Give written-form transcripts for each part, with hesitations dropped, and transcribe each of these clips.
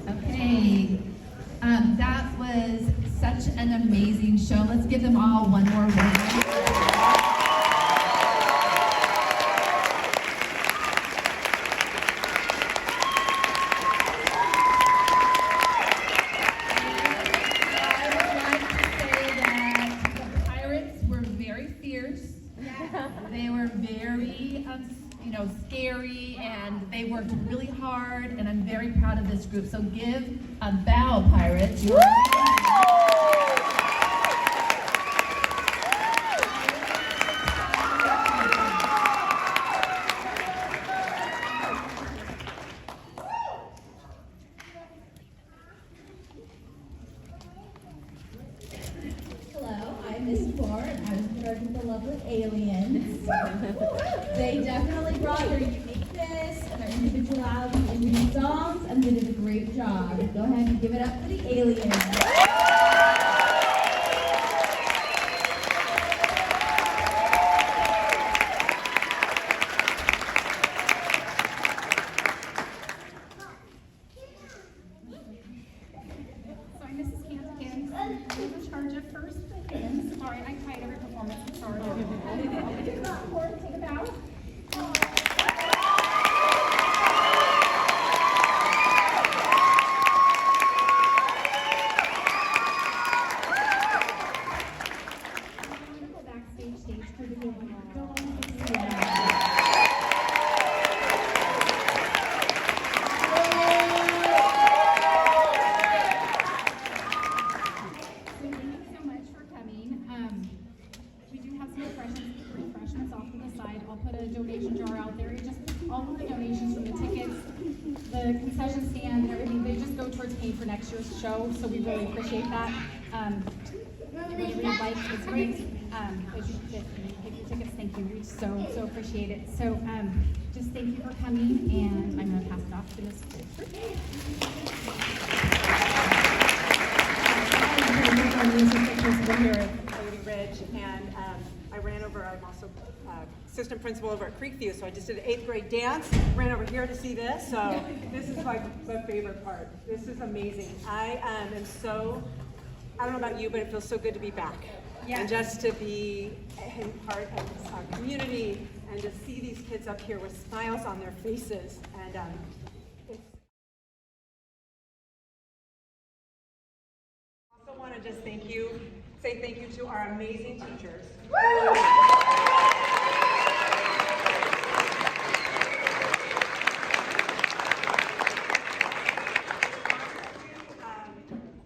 Okay, that was such an amazing show. Let's give them all one more round. They were very, scary, and they worked really hard, and I'm very proud of this group. So give a bow, Pirates. Hello, I'm Miss Moore, and I was paired with the lovely aliens. They definitely brought their uniqueness and their individuality into these songs, and they did a great job. Go ahead and give it up for the aliens. Sorry, I tied every performance. I'm sorry. Take a bow. Backstage stage for the go refreshments off to the side. I'll put a donation jar out there. All of the donations from the tickets, the concession stand, and everything, they just go towards paying for next year's show. So we really appreciate that. Really like it's great. As you pick your tickets, thank you. We so appreciate it. So just thank you for coming, and I'm going to pass it off to Ms. Here at Cody Ridge, and I ran over. I'm also assistant principal over at Creekview, so I just did an 8th grade dance. Ran over here to see this, so this is my favorite part. This is amazing. I am so. I don't know about you, but it feels so good to be back, and just to be part of our community, and to see these kids up here with smiles on their faces, and I also want to just say thank you to our amazing teachers.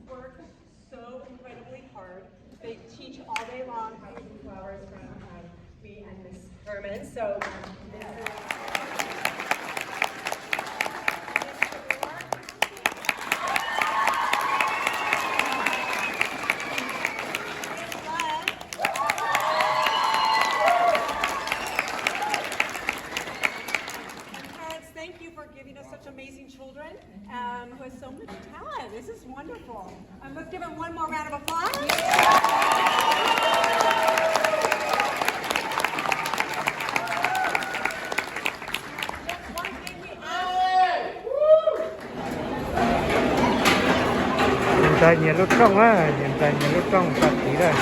Work so incredibly hard. They teach all day long. I have some flowers from me and Miss Herman. So. Thank you for giving us such amazing children who have so much talent. This is wonderful. Let's give them one more round of applause. Hiện tại nhà lúc trong á, hiện tại nhà lúc trong thật tí đây.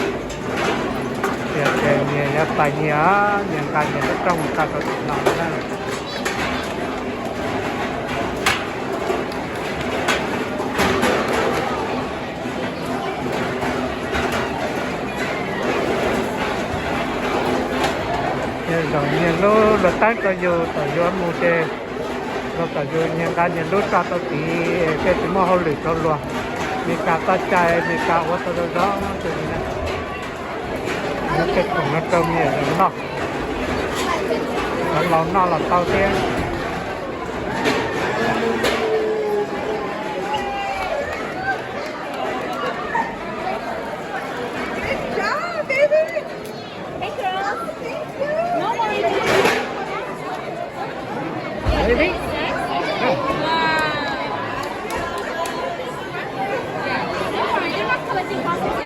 Nhà tại nhà lúc trong ta có làm ra. Rồi nhà lúc là tách có vô tại vô mua xe, rồi tại vô nhà lúc ta có tí cái gì mà họ lựa chọn luôn. Vì cả ta chạy, vì cả ô tô đó thì nó kết cùng nó trông như là nó là tao tiên. Good job, baby! Hey, girls! No worries! Baby!